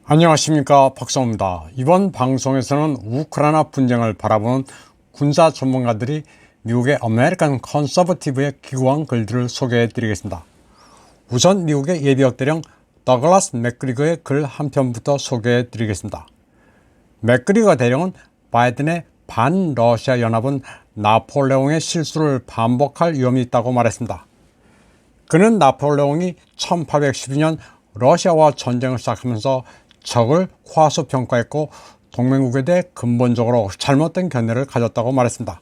안녕하십니까, 박성호입니다. 이번 방송에서는 우크라이나 분쟁을 바라보는 군사 전문가들이 미국의 아메리칸 컨서버티브에 기고한 글들을 소개해 드리겠습니다. 우선 미국의 예비역대령 더글라스 맥그리거의 글 한 편부터 소개해 드리겠습니다. 맥그리거 대령은 바이든의 반러시아 연합은 나폴레옹의 실수를 반복할 위험이 있다고 말했습니다. 그는 나폴레옹이 1812년 러시아와 전쟁을 시작하면서 적을 과소평가했고 동맹국에 대해 근본적으로 잘못된 견해를 가졌다고 말했습니다.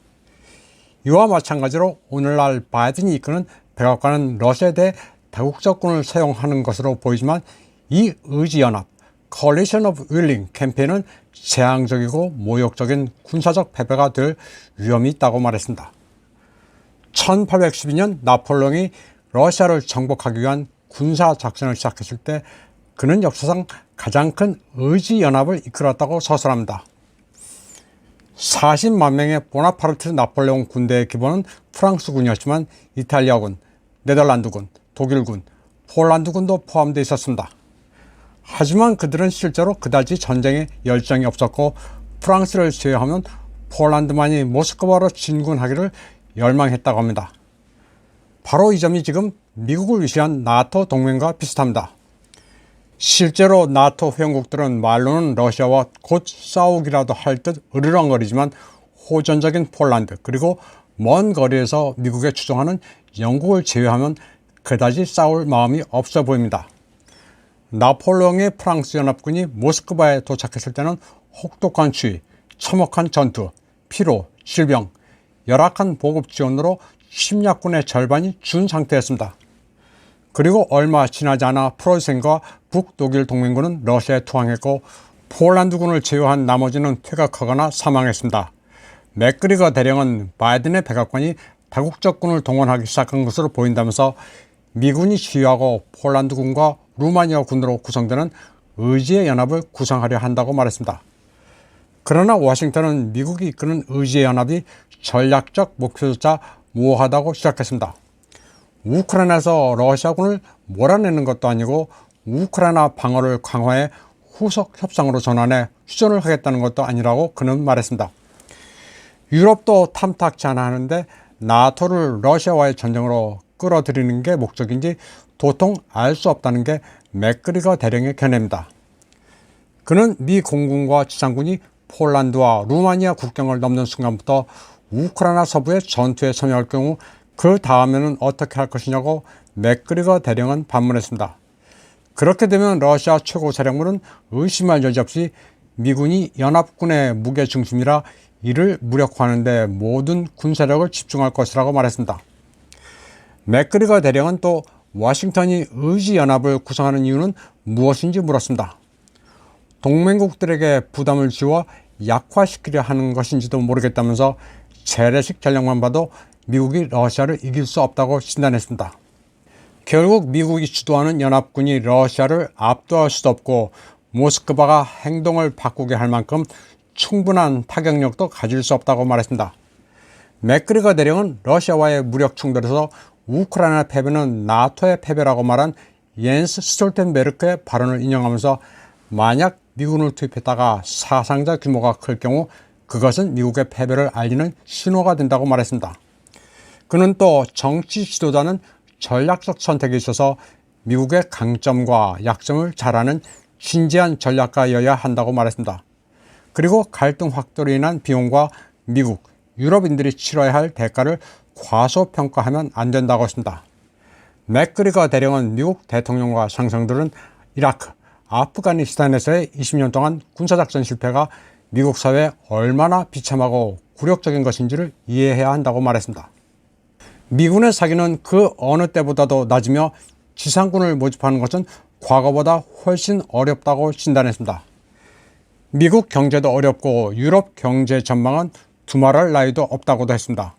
이와 마찬가지로 오늘날 바이든이 이끄는 백악관은 러시아에 대해 다국적군을 사용하는 것으로 보이지만 이 의지연합 Coalition of Willing 캠페인은 재앙적이고 모욕적인 군사적 패배가 될 위험이 있다고 말했습니다. 1812년 나폴레옹이 러시아를 정복하기 위한 군사작전을 시작했을 때 그는 역사상 가장 큰 의지연합을 이끌었다고 서술합니다. 40만 명의 보나파르트 나폴레옹 군대의 기본은 프랑스군이었지만 이탈리아군, 네덜란드군, 독일군, 폴란드군도 포함되어 있었습니다. 하지만 그들은 실제로 그다지 전쟁에 열정이 없었고 프랑스를 제외하면 폴란드만이 모스크바로 진군하기를 열망했다고 합니다. 바로 이 점이 지금 미국을 위시한 나토 동맹과 비슷합니다. 실제로 나토 회원국들은 말로는 러시아와 곧 싸우기라도 할 듯 으르렁거리지만 호전적인 폴란드 그리고 먼 거리에서 미국에 추종하는 영국을 제외하면 그다지 싸울 마음이 없어 보입니다. 나폴레옹의 프랑스 연합군이 모스크바에 도착했을 때는 혹독한 추위, 참혹한 전투, 피로, 질병, 열악한 보급 지원으로 침략군의 절반이 준 상태였습니다. 그리고 얼마 지나지 않아 프로이센과 북독일 동맹군은 러시아에 투항했고 폴란드군을 제외한 나머지는 퇴각하거나 사망했습니다. 맥그리거 대령은 바이든의 백악관이 다국적군을 동원하기 시작한 것으로 보인다면서 미군이 지휘하고 폴란드군과 루마니아 군으로 구성되는 의지의 연합을 구성하려 한다고 말했습니다. 그러나 워싱턴은 미국이 이끄는 의지의 연합이 전략적 목표조차 모호하다고 시작했습니다. 우크라이나에서 러시아군을 몰아내는 것도 아니고 우크라이나 방어를 강화해 후속 협상으로 전환해 휴전을 하겠다는 것도 아니라고 그는 말했습니다. 유럽도 탐탁지 않아 하는데 나토를 러시아와의 전쟁으로 끌어들이는 게 목적인지 도통 알 수 없다는 게 맥그리거 대령의 견해입니다. 그는 미 공군과 지상군이 폴란드와 루마니아 국경을 넘는 순간부터 우크라이나 서부의 전투에 참여할 경우 그 다음에는 어떻게 할 것이냐고 맥그리거 대령은 반문했습니다. 그렇게 되면 러시아 최고사령부는 의심할 여지 없이 미군이 연합군의 무게중심이라 이를 무력화하는 데 모든 군사력을 집중할 것이라고 말했습니다. 맥그리거 대령은 또 워싱턴이 의지연합을 구성하는 이유는 무엇인지 물었습니다. 동맹국들에게 부담을 지워 약화시키려 하는 것인지도 모르겠다면서 재래식 전략만 봐도 미국이 러시아를 이길 수 없다고 진단했습니다. 결국 미국이 주도하는 연합군이 러시아를 압도할 수도 없고 모스크바가 행동을 바꾸게 할 만큼 충분한 타격력도 가질 수 없다고 말했습니다. 맥그리거 대령은 러시아와의 무력 충돌에서 우크라이나 패배는 나토의 패배라고 말한 옌스 스톨텐베르크의 발언을 인용하면서 만약 미군을 투입했다가 사상자 규모가 클 경우 그것은 미국의 패배를 알리는 신호가 된다고 말했습니다. 그는 또 정치 지도자는 전략적 선택에 있어서 미국의 강점과 약점을 잘 아는 진지한 전략가여야 한다고 말했습니다. 그리고 갈등 확대로 인한 비용과 미국, 유럽인들이 치러야 할 대가를 과소평가하면 안 된다고 했습니다. 맥그리거 대령은 미국 대통령과 상상들은 이라크, 아프가니스탄에서의 20년 동안 군사작전 실패가 미국 사회에 얼마나 비참하고 굴욕적인 것인지를 이해해야 한다고 말했습니다. 미군의 사기는 그 어느 때보다도 낮으며 지상군을 모집하는 것은 과거보다 훨씬 어렵다고 진단했습니다. 미국 경제도 어렵고 유럽 경제 전망은 두말할 나위도 없다고도 했습니다.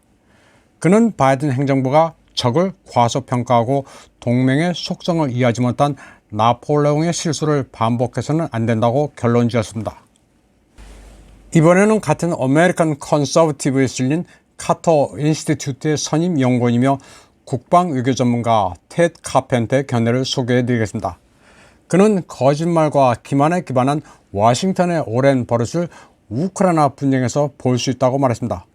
그는 바이든 행정부가 적을 과소평가하고 동맹의 속성을 이해하지 못한 나폴레옹의 실수를 반복해서는 안 된다고 결론 지었습니다. 이번에는 같은 아메리칸 컨서버티브에 실린 카터 인스티튜트의 선임 연구원이며 국방 외교 전문가 테드 카펜터의 견해를 소개해 드리겠습니다. 그는 거짓말과 기만에 기반한 워싱턴의 오랜 버릇을 우크라이나 분쟁에서 볼 수 있다고 말했습니다.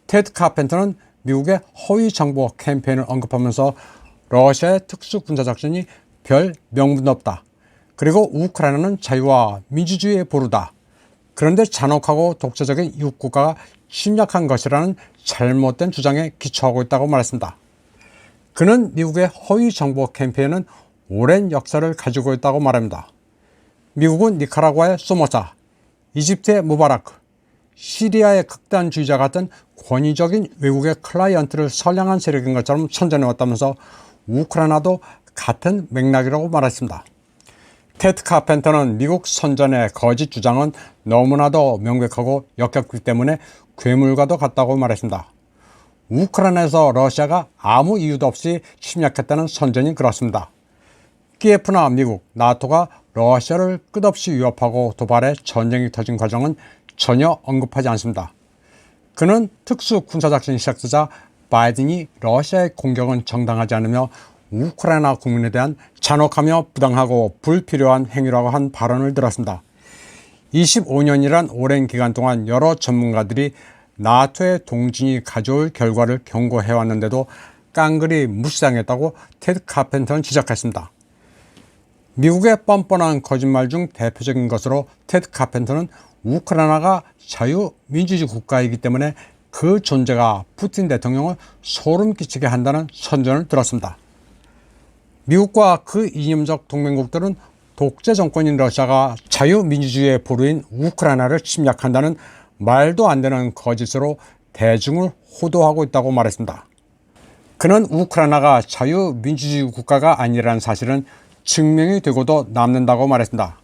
테드 카펜터는 미국의 허위 정보 캠페인을 언급하면서 러시아의 특수군사작전이 별 명분도 없다. 그리고 우크라이나는 자유와 민주주의의 보루다. 그런데 잔혹하고 독재적인 이웃국가가 침략한 것이라는 잘못된 주장에 기초하고 있다고 말했습니다. 그는 미국의 허위 정보 캠페인은 오랜 역사를 가지고 있다고 말합니다. 미국은 니카라과의 소모사, 이집트의 무바라크, 시리아의 극단주의자 같은 권위적인 외국의 클라이언트를 선량한 세력인 것처럼 선전해왔다면서 우크라이나도 같은 맥락이라고 말했습니다. 테드 카펜터는 미국 선전의 거짓 주장은 너무나도 명백하고 역겹기 때문에 괴물과도 같다고 말했습니다. 우크라이나에서 러시아가 아무 이유도 없이 침략했다는 선전이 그렇습니다. 키예프나 미국, 나토가 러시아를 끝없이 위협하고 도발해 전쟁이 터진 과정은 전혀 언급하지 않습니다. 그는 특수 군사작전이 시작되자 바이든이 러시아의 공격은 정당하지 않으며 우크라이나 국민에 대한 잔혹하며 부당하고 불필요한 행위라고 한 발언을 들었습니다. 25년이란 오랜 기간 동안 여러 전문가들이 나토의 동진이 가져올 결과를 경고해왔는데도 깡그리 무시당했다고 테드 카펜터는 지적했습니다. 미국의 뻔뻔한 거짓말 중 대표적인 것으로 테드 카펜터는 우크라이나가 자유민주주의 국가이기 때문에 그 존재가 푸틴 대통령을 소름 끼치게 한다는 선전을 들었습니다. 미국과 그 이념적 동맹국들은 독재 정권인 러시아가 자유민주주의의 보루인 우크라이나를 침략한다는 말도 안 되는 거짓으로 대중을 호도하고 있다고 말했습니다. 그는 우크라이나가 자유민주주의 국가가 아니라는 사실은 증명이 되고도 남는다고 말했습니다.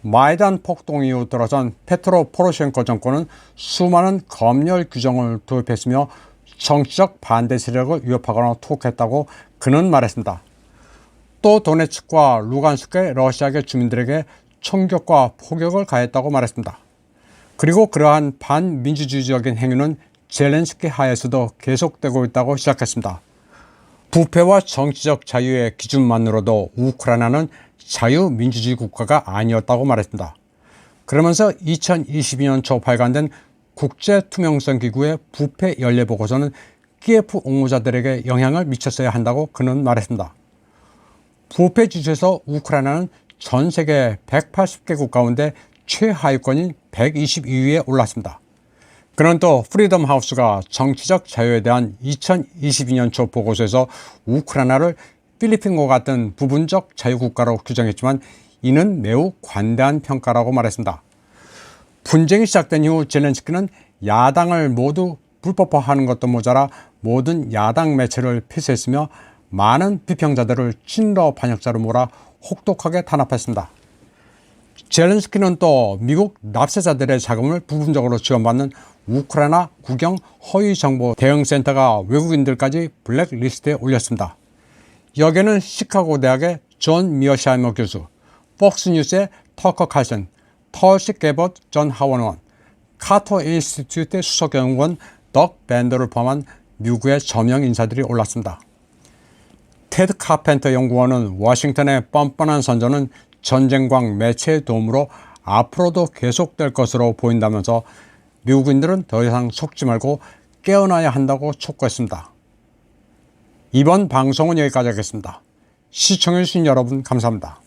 마이단 폭동 이후 들어선 페트로 포로셴코 정권은 수많은 검열 규정을 도입했으며 정치적 반대 세력을 위협하거나 투옥했다고 그는 말했습니다. 또 도네츠크와 루간스크의 러시아계 주민들에게 총격과 폭격을 가했다고 말했습니다. 그리고 그러한 반민주주의적인 행위는 젤렌스키 하에서도 계속되고 있다고 시작했습니다. 부패와 정치적 자유의 기준만으로도 우크라이나는 자유민주주의 국가가 아니었다고 말했습니다. 그러면서 2022년 초 발간된 국제투명성 기구의 부패 연례 보고서는 키예프 옹호자들에게 영향을 미쳤어야 한다고 그는 말했습니다. 부패 지수에서 우크라이나는 전 세계 180개국 가운데 최하위권인 122위에 올랐습니다. 그는 또 프리덤 하우스가 정치적 자유에 대한 2022년 초 보고서에서 우크라이나를 필리핀과 같은 부분적 자유국가로 규정했지만 이는 매우 관대한 평가라고 말했습니다. 분쟁이 시작된 이후 젤렌스키는 야당을 모두 불법화하는 것도 모자라 모든 야당 매체를 폐쇄했으며 많은 비평자들을 친러 반역자로 몰아 혹독하게 탄압했습니다. 젤렌스키는 또 미국 납세자들의 자금을 부분적으로 지원받는 우크라이나 국영 허위정보 대응센터가 외국인들까지 블랙리스트에 올렸습니다. 여기에는 시카고 대학의 존 미어샤이머 교수, 폭스뉴스의 터커 칼슨, 털시 게버트 전 하원의원, 카터 인스티튜트의 수석연구원 덕 밴더를 포함한 미국의 저명 인사들이 올랐습니다. 테드 카펜터 연구원은 워싱턴의 뻔뻔한 선전은 전쟁광 매체의 도움으로 앞으로도 계속될 것으로 보인다면서 미국인들은 더 이상 속지 말고 깨어나야 한다고 촉구했습니다. 이번 방송은 여기까지 하겠습니다. 시청해주신 여러분 감사합니다.